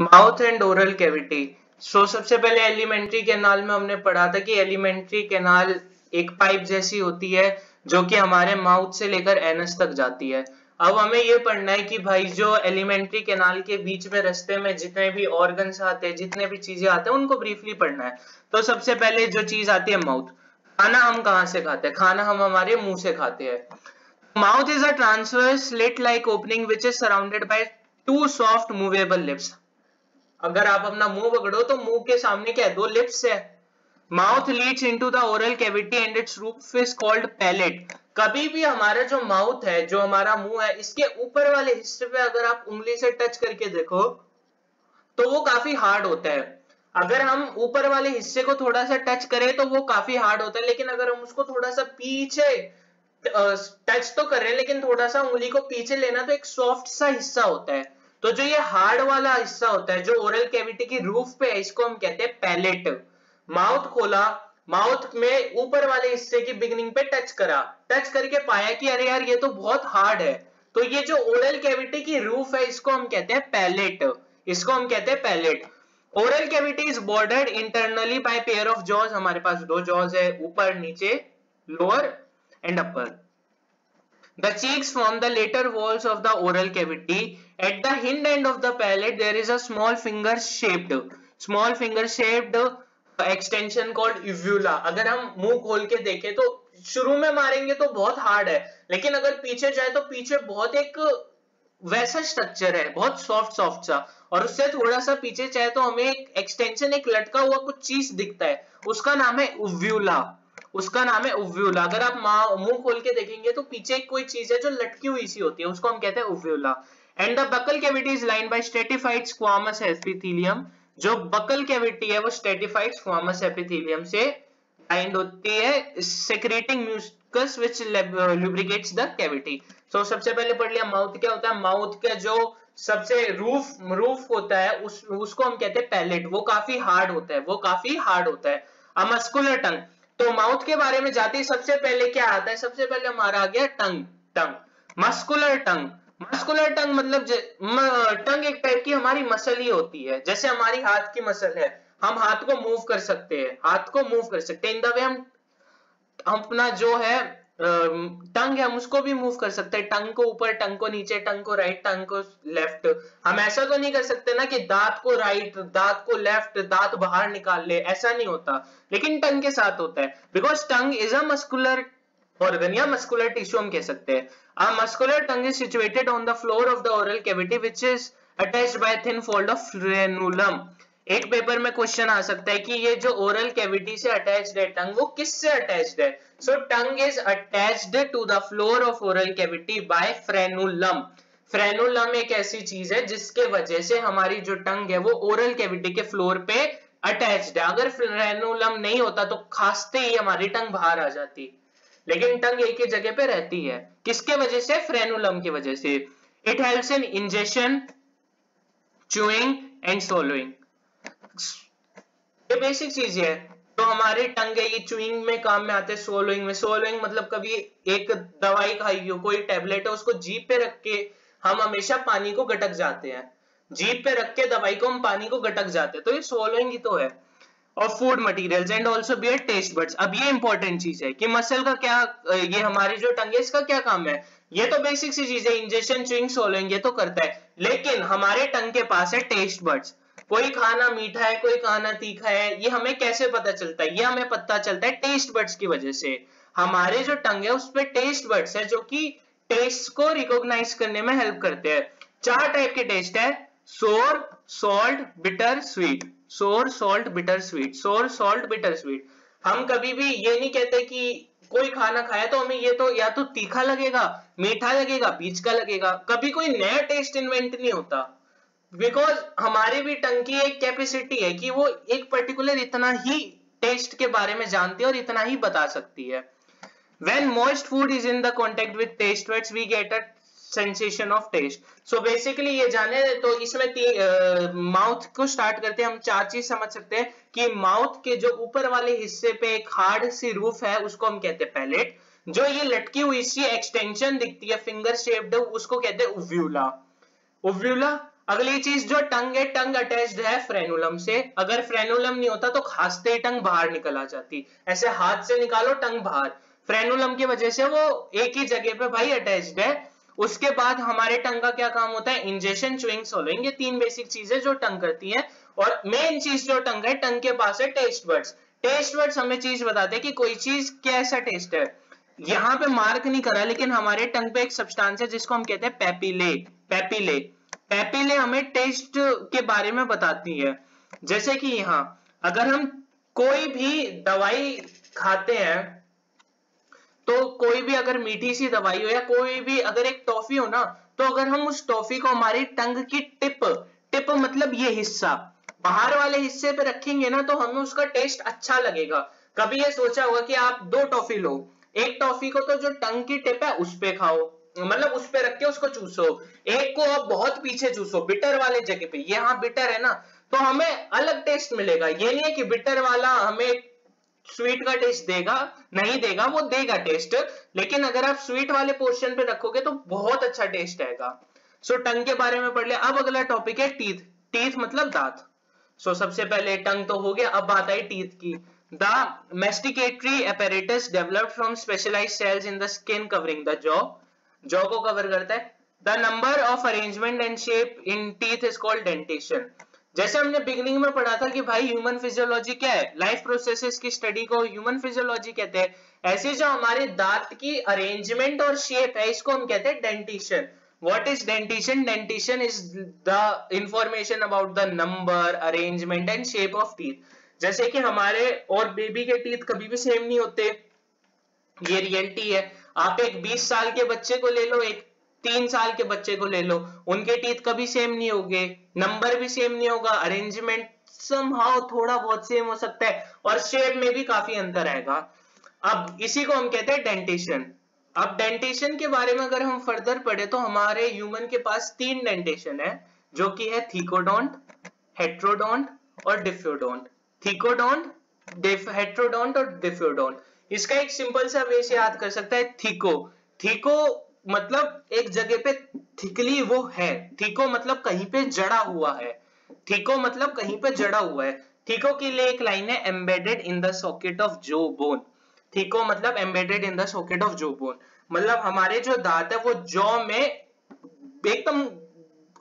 Mouth and oral cavity. सबसे पहले alimentary canal में हमने पढ़ा था कि एलिमेंट्री कैनाल एक पाइप जैसी होती है जो कि हमारे माउथ से लेकर एनस तक जाती है। अब हमें ये पढ़ना है कि भाई जो एलिमेंट्री कैनाल के बीच में रास्ते में जितने भी ऑर्गन्स आते हैं, जितने भी चीजें आते हैं, उनको ब्रीफली पढ़ना है। तो सबसे पहले जो चीज आती है माउथ। खाना हम कहाँ से खाते हैं? खाना हम हमारे मुंह से खाते हैं। Mouth is a transverse slit like opening which is surrounded by too soft movable lips. अगर आप अपना मुंह पकड़ो तो मुंह के सामने क्या है? दो लिप्स है। Mouth leads into the oral cavity and its roof is called palate. कभी भी हमारा जो माउथ है, जो हमारा मुंह है, इसके ऊपर वाले हिस्से पे अगर आप उंगली से टच करके देखो तो वो काफी हार्ड होता है। अगर हम ऊपर वाले हिस्से को थोड़ा सा टच करें तो वो काफी हार्ड होता है, लेकिन अगर हम उसको थोड़ा सा पीछे टच तो कर रहे हैं लेकिन थोड़ा सा उंगली को पीछे लेना तो एक सॉफ्ट सा हिस्सा होता है। तो जो ये हार्ड वाला हिस्सा होता है जो ओरल कैविटी की रूफ पे है, इसको हम कहते हैं पैलेट। माउथ खोला, माउथ में ऊपर वाले हिस्से की बिगिनिंग पे टच करा, टच करके पाया कि अरे यार ये तो बहुत हार्ड है। तो ये जो ओरल कैविटी की रूफ है इसको हम कहते हैं पैलेट। इसको हम कहते हैं palate. Oral cavity is bordered internally by pair of jaws. हमारे पास दो जॉज है, ऊपर नीचे, lower and upper. The cheeks form the later walls of the oral cavity. At the hind end of the palate, there is a small finger-shaped extension called uvula. अगर हम मुंह खोल के देखें तो शुरू में मारेंगे तो बहुत हार्ड है, लेकिन अगर पीछे जाए तो पीछे बहुत एक वैसा स्ट्रक्चर है, बहुत सॉफ्ट सा। और उससे थोड़ा सा पीछे चाहे तो हमें एक एक्सटेंशन, एक लटका हुआ कुछ चीज दिखता है, उसका नाम है उव्यूला। उसका नाम है उव्यूला। अगर आप मुंह खोल के देखेंगे तो पीछे कोई चीज है जो लटकी हुई सी होती है, उसको हम कहते हैं uvula. And the buccal cavity is lined by stratified squamous epithelium. जो बकल कैविटी है वो स्ट्रेटिफाइड स्क्वामस एपिथेलियम से लाइंड होती है, secreting mucus which lubricates the cavity. तो सबसे पहले पढ़ लिया माउथ क्या होता है। माउथ का जो सबसे रूफ होता है उसको हम कहते हैं पैलेट। वो काफी हार्ड होता है, वो काफी हार्ड होता है। अ मस्कुलर टंग। तो माउथ के बारे में जाते ही सबसे पहले क्या आता है? सबसे पहले हमारा आ गया टंग। टंग मस्कुलर टंग। मस्कुलर टंग मतलब टंग एक टाइप की हमारी मसल ही होती है, जैसे हमारी हाथ की मसल है। हम हाथ को मूव कर सकते हैं, हाथ को मूव कर सकते हैं। इन द वे हम अपना जो है टंग है हम उसको भी मूव कर सकते हैं। टंग को ऊपर, टंग को नीचे, टंग को राइट, टंग को लेफ्ट। हम ऐसा तो नहीं कर सकते ना कि दांत को राइट, दांत को लेफ्ट, दांत बाहर निकाल ले, ऐसा नहीं होता। लेकिन टंग के साथ होता है, because tongue is a muscular organ या मस्कुलर टिश्यू हम कह सकते हैं। A muscular tongue is situated on the floor of the oral cavity which is attached by a thin fold of frenulum. एक पेपर में क्वेश्चन आ सकता है कि ये जो ओरल कैविटी से अटैच्ड है टंग, वो किससे अटैच्ड है? So tongue is attached to the floor of oral cavity by frenulum. Frenulum एक ऐसी चीज है जिसके वजह से हमारी जो टंग है वो ओरल कैविटी के फ्लोर पे अटैच्ड है। अगर फ्रेनुलम नहीं होता तो खांसते ही हमारी टंग बाहर आ जाती, लेकिन टंग एक ही जगह पे रहती है। किसके वजह से? फ्रेनुलम की वजह से। It helps in ingestion, chewing and swallowing। ये बेसिक चीज है। तो हमारे टंग है ये च्यूइंग में काम में आते हैं, swallowing में। swallowing मतलब कभी एक दवाई खाई हो, कोई टेबलेट है, उसको जीभ पे रख के हम हमेशा पानी को गटक जाते हैं। जीभ पे रख के दवाई को हम पानी को गटक जाते हैं, तो ये swallowing ही तो है। और food materials and also bear taste buds. अब ये इंपॉर्टेंट चीज है कि मसल का क्या, ये हमारी जो टंग है इसका क्या काम है? ये तो बेसिक सी चीज है, इंजेक्शन, च्यूइंग, swallowing ये तो करता है, लेकिन हमारे टंग के पास है टेस्ट बड्स। कोई खाना मीठा है, कोई खाना तीखा है, ये हमें कैसे पता चलता है? ये हमें पता चलता है टेस्ट बड्स की वजह से। हमारे जो टंग है उस पर टेस्ट बड्स है जो कि टेस्ट को रिकॉग्नाइज करने में हेल्प करते हैं। 4 टाइप के टेस्ट है, सोर, सॉल्ट, बिटर, स्वीट। सोर, सॉल्ट, बिटर, स्वीट। सोर, सॉल्ट, बिटर, स्वीट। हम कभी भी ये नहीं कहते कि कोई खाना खाया तो हमें ये तो या तो तीखा लगेगा, मीठा लगेगा, बीच का लगेगा। कभी कोई नया टेस्ट इन्वेंट नहीं होता, बिकॉज हमारी भी टंग की एक कैपेसिटी है कि वो एक पर्टिकुलर इतना ही टेस्ट के बारे में जानती है और इतना ही बता सकती है। When moist food is in the contact with taste buds, we get a sensation of taste. So basically ये जाने तो इसमें माउथ को स्टार्ट करते हैं। हम 4 चीज समझ सकते हैं कि माउथ के जो ऊपर वाले हिस्से पे एक हार्ड सी रूफ है उसको हम कहते हैं पैलेट। जो ये लटकी हुई सी एक्सटेंशन दिखती है फिंगर शेप्ड, उसको कहते हैं उव्यूला। उव्यूला। अगली चीज जो टंग है, टंग अटैच्ड है फ्रेनुलम से। अगर फ्रेनुलम नहीं होता तो खांसते ही टंग बाहर निकल आ जाती, ऐसे हाथ से निकालो टंग बाहर। फ्रेनुलम की वजह से वो एक ही जगह पे भाई अटैच्ड है। उसके बाद हमारे टंग का क्या काम होता है, इंजेक्शन, च्यूइंग, swallowing, ये तीन बेसिक चीजें जो टंग करती है। और मेन चीज जो टंग है, टंग के पास है टेस्ट बर्ड्स। टेस्ट बर्ड्स हमें चीज बताते हैं कि कोई चीज कैसा टेस्ट है। यहाँ पे मार्क नहीं करा, लेकिन हमारे टंग पे एक सब्सटेंस है जिसको हम कहते हैं पैपिले। पैपिले पैपिले हमें टेस्ट के बारे में बताती है। जैसे कि यहाँ अगर हम कोई भी दवाई खाते हैं, तो कोई भी अगर मीठी सी दवाई हो या कोई भी अगर एक टॉफी हो ना, तो अगर हम उस टॉफी को हमारी टंग की टिप, टिप मतलब ये हिस्सा बाहर वाले हिस्से पे रखेंगे ना, तो हमें उसका टेस्ट अच्छा लगेगा। कभी ये सोचा होगा कि आप दो टॉफी लो, एक टॉफी को तो जो टंग की टिप है उस पे खाओ, मतलब उस पे रख के उसको चूसो, एक को आप बहुत पीछे चूसो बिटर वाले जगह पे, ये हाँ बिटर है ना, तो हमें अलग टेस्ट मिलेगा। ये नहीं है कि बिटर वाला हमें स्वीट का टेस्ट देगा, नहीं देगा, वो देगा टेस्ट, लेकिन अगर आप स्वीट वाले पोर्शन पे रखोगे तो बहुत अच्छा टेस्ट आएगा। सो टंग के बारे में पढ़ लिया। अब अगला टॉपिक है टीथ। टीथ मतलब दांत। सो सबसे पहले टंग तो हो गया, अब बात आई टीथ की। The masticatory apparatus developed from specialized cells in the skin covering the jaw, jaw को कवर करता है। The number of arrangement and shape in teeth is called dentition. जैसे हमने बिगिनिंग में पढ़ा था कि भाई ह्यूमन फिजियोलॉजी क्या है, लाइफ प्रोसेसेस की स्टडी को ह्यूमन फिजियोलॉजी कहते हैं। ऐसे जो हमारे दांत की अरेंजमेंट और शेप है, इसको हम कहते हैं dentition. What is dentition? Dentition is the information about the number, arrangement and shape of teeth. जैसे कि हमारे और बेबी के टीथ कभी भी सेम नहीं होते, ये रियलिटी है। आप एक 20 साल के बच्चे को ले लो, एक 3 साल के बच्चे को ले लो, उनके टीथ कभी सेम नहीं होंगे, नंबर भी सेम नहीं होगा, अरेंजमेंट समहाउ थोड़ा बहुत सेम हो सकता है, और शेप में भी काफी अंतर आएगा। अब इसी को हम कहते हैं डेंटेशन। अब डेंटेशन के बारे में अगर हम फर्दर पढ़े तो हमारे ह्यूमन के पास 3 डेंटेशन है, जो कि है थीकोडोंट, हेट्रोडोंट और डिफ्योडोंट। थीकोडोंट, हेट्रोडोंट और डिफ्योडोंट। इसका एक सिंपल सा वे से याद कर सकता है, थीको। थीको मतलब एक जगह पे थिकली वो है, थीको मतलब कहीं पे जड़ा हुआ है, थीको मतलब कहीं पे जड़ा हुआ है। थीको के लिए एक लाइन है, embedded in the socket of जो बोन। थीको मतलब embedded in the socket of जो बोन, मतलब हमारे जो दांत है वो जॉ में एकदम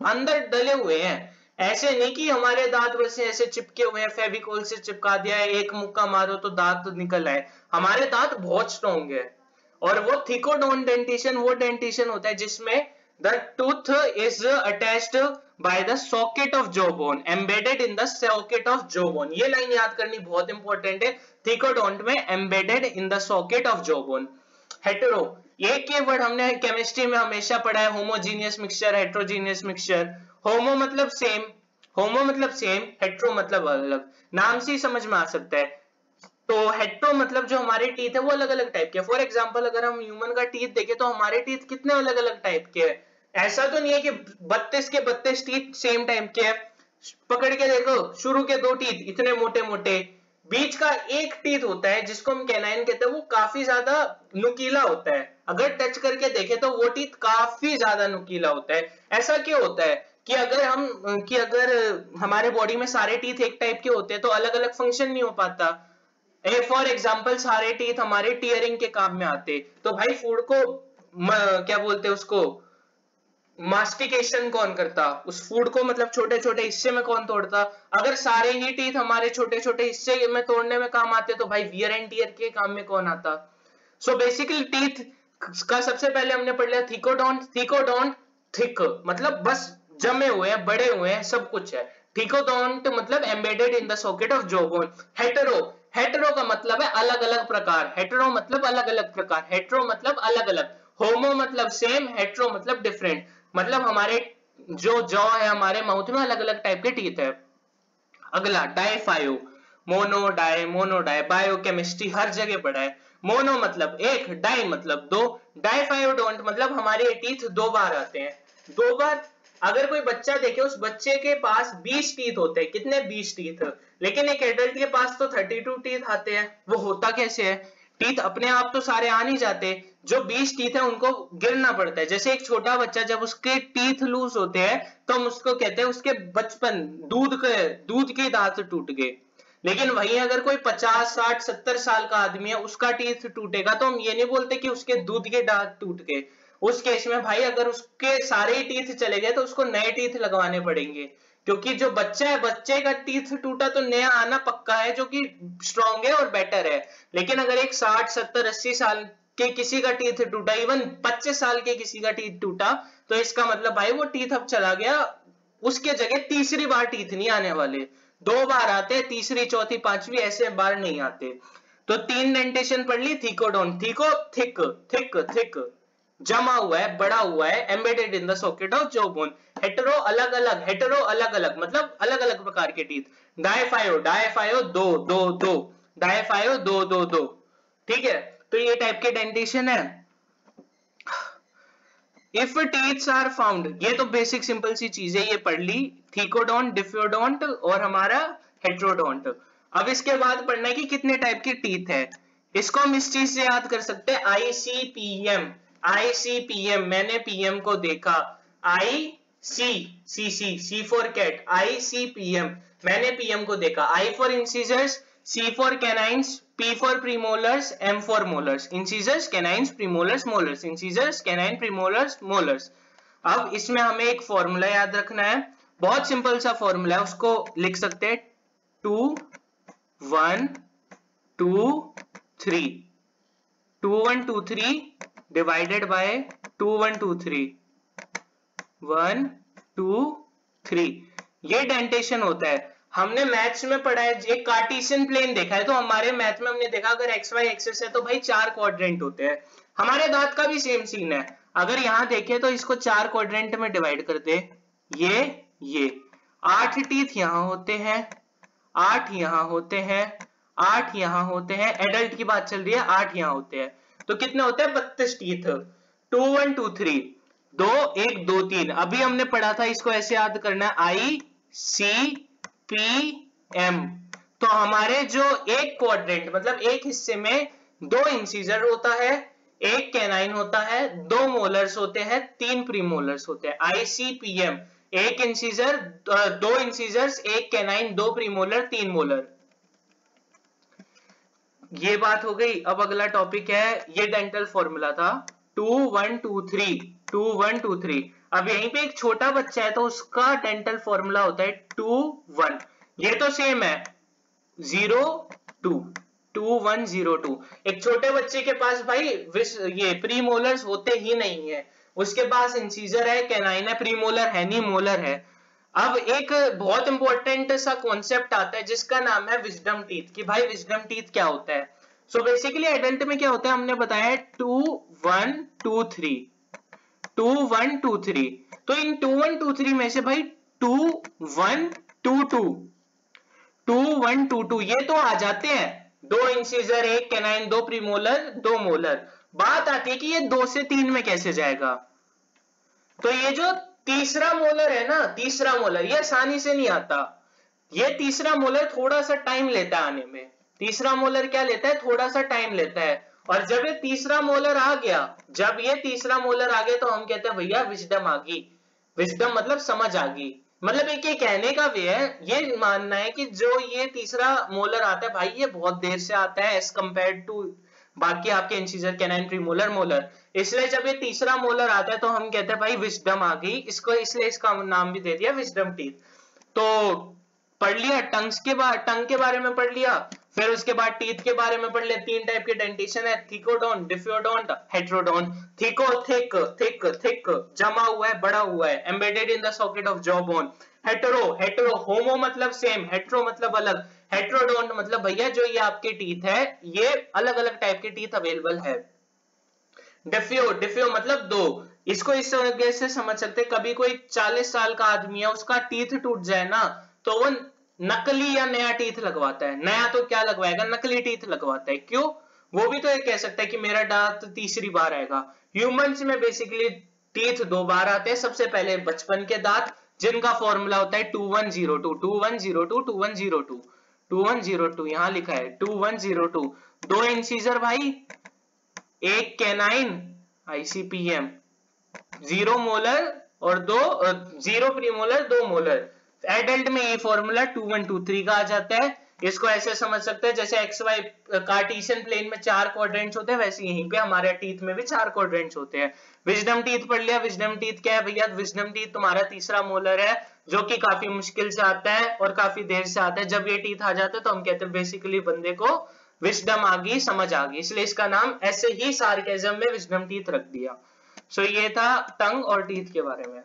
अंदर डले हुए हैं। ऐसे नहीं कि हमारे दांत वैसे ऐसे चिपके हुए हैं, फेविकोल से चिपका दिया है, एक मुक्का मारो तो दांत निकल आए। हमारे दांत बहुत स्ट्रॉन्ग है। और वो थीकोडोंट डेंटिशन वो डेंटिशन होता है जिसमें the tooth is attached by the socket of jaw bone, embedded in the socket of jaw bone. ये लाइन याद करनी बहुत इंपॉर्टेंट है, थीकोडोंट में embedded in the socket of jaw bone. Hetero, ये कीवर्ड हमने केमिस्ट्री में हमेशा पढ़ा है, होमोजीनियस मिक्सचर, हेट्रोजीनियस मिक्सचर। होमो मतलब सेम, होमो मतलब सेम, हेट्रो मतलब अलग, नाम से ही समझ में आ सकता है। तो हेट्रो मतलब जो हमारे टीथ है वो अलग अलग टाइप के। फॉर एग्जांपल अगर हम ह्यूमन का टीथ देखें तो हमारे टीथ कितने अलग अलग टाइप के हैं। ऐसा तो नहीं है कि 32 के 32 टीथ सेम टाइप के हैं। पकड़ के देखो, शुरू के 2 टीथ इतने मोटे मोटे, बीच का एक टीथ होता है जिसको हम कैनाइन कहते हैं, वो काफी ज्यादा नुकीला होता है। अगर टच करके देखें तो वो टीथ काफी ज्यादा नुकीला होता है। ऐसा क्यों होता है कि अगर हमारे बॉडी में सारे टीथ एक टाइप के होते हैं तो अलग अलग फंक्शन नहीं हो पाता। फॉर एग्जाम्पल सारे टीथ हमारे टीयरिंग के काम में आते, तो भाई फूड को क्या बोलते हैं उसको, मास्टिकेशन कौन करता, उस फूड को मतलब छोटे छोटे हिस्से में कौन तोड़ता। अगर सारे ही टीथ हमारे छोटे छोटे हिस्से में तोड़ने में काम आते तो भाई वियर एंड टियर के काम में कौन आता। सो बेसिकली टीथ का सबसे पहले हमने पढ़ लिया थीकोडोंट। थीकोडोंट थिक मतलब बस जमे हुए हैं, बड़े हुए हैं, सब कुछ है। थीकोडोंट मतलब embedded in the socket of jaw bone. Hetero, hetero का मतलब है अलग अलग प्रकार, हेटेरो मतलब अलग अलग प्रकार, हेटेरो मतलब अलग अलग, होमो मतलब सेम, हेटेरो मतलब डिफरेंट, मतलब हमारे जो जॉ है हमारे माउथ में अलग अलग टाइप के टीथ है। अगला डाइफायो, mono di, mono di, biochemistry हर जगह पढ़ा है। मोनो मतलब एक, डाई मतलब दो, डाइफायोडोंट मतलब हमारे टीथ 2 बार आते हैं। 2 बार, अगर कोई बच्चा देखे उस बच्चे के पास 20 टीथ होते हैं, कितने 20 टीथ, लेकिन एक एडल्ट के पास तो 32 टीथ आते हैं। वो होता कैसे है, टीथ अपने आप तो सारे आ नहीं जाते, जो 20 टीथ है उनको गिरना पड़ता है। जैसे एक छोटा बच्चा जब उसके टीथ लूज होते हैं तो हम उसको कहते हैं उसके बचपन दूध के दांत टूट गए। लेकिन वहीं अगर कोई 50, 60, 70 साल का आदमी है उसका टीथ टूटेगा तो हम ये नहीं बोलते कि उसके दूध के दांत टूट गए। उस केस में भाई अगर उसके सारे टीथ चले गए तो उसको नए टीथ लगवाने पड़ेंगे, क्योंकि जो बच्चा है बच्चे का टीथ टूटा तो नया आना पक्का है जो कि स्ट्रॉन्ग है और बेटर है। लेकिन अगर एक 60, 70, 80 साल के किसी का टीथ टूटा, इवन 25 साल के किसी का टीथ टूटा, तो इसका मतलब भाई वो टीथ अब चला गया, उसके जगह तीसरी बार टीथ नहीं आने वाले। 2 बार आते, तीसरी, चौथी, पांचवी ऐसे बार नहीं आते। तो 3 डेंटेशन पढ़ ली। थीकोडोन, थीको थिक, थिक थिक जमा हुआ है, बड़ा हुआ है, embedded in the socket of jaw bone. Hetero अलग अलग, हेटेरो अलग अलग मतलब अलग अलग प्रकार के टीथ। डायफायो, डायफायो दो दो दो, डायफायो दो दो दो, ठीक है। तो ये टाइप के डेंटेशन है। इफ टीथ्स आर फाउंड, ये तो बेसिक सिंपल सी चीज है, ये पढ़ ली। थीकोडोंट, डिफियोडोंट और हमारा हेटेरोडोंट। अब इसके बाद पढ़ना है कि कितने टाइप के टीथ है। इसको हम इस चीज से याद कर सकते हैं, आईसीपीएम। आईसीपीएम, मैंने पीएम को देखा। आई सी सी सी सी फॉर कैट, आईसीपीएम, मैंने पीएम को देखा। I for incisors, C for canines, P for premolars, M for molars, incisors, canines, premolars, molars, incisors, canine, premolars, molars। अब इसमें हमें एक फॉर्मूला याद रखना है, बहुत सिंपल सा फॉर्मूला है, उसको लिख सकते हैं 2 1 2 3, 2 1 2 3 डिवाइडेड बाय 2 1 2 3, 1 2 3, ये डेंटेशन होता है। हमने मैथ्स में पढ़ा है, एक कार्टेशियन प्लेन देखा है, तो हमारे मैथ में हमने देखा अगर एक्स वाई एक्सिस है तो भाई 4 क्वाड्रेंट होते हैं। हमारे दांत का भी सेम सीन है। अगर यहां देखें तो इसको 4 क्वाड्रेंट में डिवाइड कर दे, ये 8 टीथ यहां होते हैं, 8 यहां होते हैं, 8 यहां होते हैं, एडल्ट की बात चल रही है, 8 यहां होते हैं, तो कितने होते हैं 32 टीथ। 2 1 2 3, 2 1 2 3। अभी हमने पढ़ा था, इसको ऐसे याद करना है, आई सी पी एम। तो हमारे जो एक क्वाड्रेंट मतलब एक हिस्से में 2 इंसीजर होता है, 1 कैनाइन होता है, 2 मोलर्स होते हैं, 3 प्रीमोलर्स होते हैं। आईसीपीएम, 1 incisor, 2 incisors, 1 canine, 2 premolar, 3 molar. ये बात हो गई। अब अगला टॉपिक है, ये डेंटल फॉर्मूला था 2 1 2 3, 2 1 2 3। अब यहीं पे एक छोटा बच्चा है तो उसका डेंटल फॉर्मूला होता है 2 1, ये तो सेम है 0 2, 2 1 0 2। एक छोटे बच्चे के पास भाई ये प्रीमोलर्स होते ही नहीं है, उसके पास इंसीजर है, कैनाइन है, प्रीमोलर है नहीं, मोलर है। अब एक बहुत इंपॉर्टेंट सा कॉन्सेप्ट आता है जिसका नाम है विजडम टीथ, कि भाई विजडम टीथ क्या होता है। सो बेसिकली एडल्ट में क्या होता है, हमने बताया 2 1 2 3, 2 1 2 3। तो इन 2 1 2 3 में से भाई 2 1 2 2, 2 1 2 2 ये तो आ जाते हैं, 2 इंसीजर, 1 कैनाइन, 2 प्रीमोलर, 2 मोलर। बात आती है कि ये 2 से 3 में कैसे जाएगा। तो ये जो तीसरा मोलर है ना, तीसरा मोलर ये आसानी से नहीं आता, ये तीसरा मोलर थोड़ा सा टाइम लेता है आने में। तीसरा मोलर क्या लेता है, थोड़ा सा टाइम लेता है। और जब ये तीसरा मोलर आ गया, जब ये तीसरा मोलर आ गया तो हम कहते हैं भैया विजडम आ गई। विजडम मतलब समझ आ गई, मतलब एक ये कहने का वे है, ये मानना है कि जो ये तीसरा मोलर आता है भाई ये बहुत देर से आता है एज कंपेयर टू बाकी आपके इंसीजर, कैनाइन, प्रीमोलर, मोलर। इसलिए जब ये तीसरा मोलर आता है तो हम कहते हैं भाई विजडम आ गई इसको, इसलिए इसका नाम भी दे दिया विजडम टीथ। तो पढ़ लिया टंग के बारे में पढ़ लिया, फिर उसके बाद टीथ के बारे में पढ़ लिया। 3 टाइप के डेंटेशन है, thecodont, diphyodont, heterodont. Theco thick, thick thick जमा हुआ है, बड़ा हुआ है, embedded in the socket of jaw bone. Hetero, hetero, homo मतलब सेम, हेटेरो मतलब अलग, हेटेरोडोंट मतलब भैया जो ये आपके टीथ है ये अलग अलग टाइप के टीथ अवेलेबल है। डिफियो, डिफियो मतलब 2। इसको इस तरीके से समझ सकते हैं, कभी कोई 40 साल का आदमी है उसका टीथ टूट जाए ना तो वो नकली या नया टीथ लगवाता है। नया तो क्या लगवाएगा, नकली टीथ लगवाता है। क्यों, वो भी तो ये कह सकता है कि मेरा दांत तीसरी बार आएगा। ह्यूमंस में बेसिकली टीथ 2 बार आते हैं, सबसे पहले बचपन के दांत जिनका फॉर्मूला होता है 2102, 2102, 2102, 2102 यहां लिखा है 2102। 2 इंसीजर भाई, एक कैनाइन ICPM, 0 मोलर और 0 प्रीमोलर 2 मोलर। एडल्ट में ये फॉर्मूला 2123 का आ जाता है। इसको ऐसे समझ सकते हैं जैसे XY कार्टेशियन प्लेन में 4 क्वाड्रेंट्स होते हैं, वैसे यहीं पे हमारे टीथ में भी 4 क्वाड्रेंट्स होते हैं। विजडम टीथ पढ़ लिया। विजडम टीथ क्या है भैया? विजडम टीथ तुम्हारा तीसरा मोलर है, जो कि काफी मुश्किल से आता है और काफी देर से आता है। जब ये टीथ आ जाता है तो हम कहते हैं बेसिकली बंदे को विजडम आ गई, समझ आ गई, इसलिए इसका नाम ऐसे ही सार्केज्म में विजडम टीथ रख दिया। सो ये था टंग और टीथ के बारे में।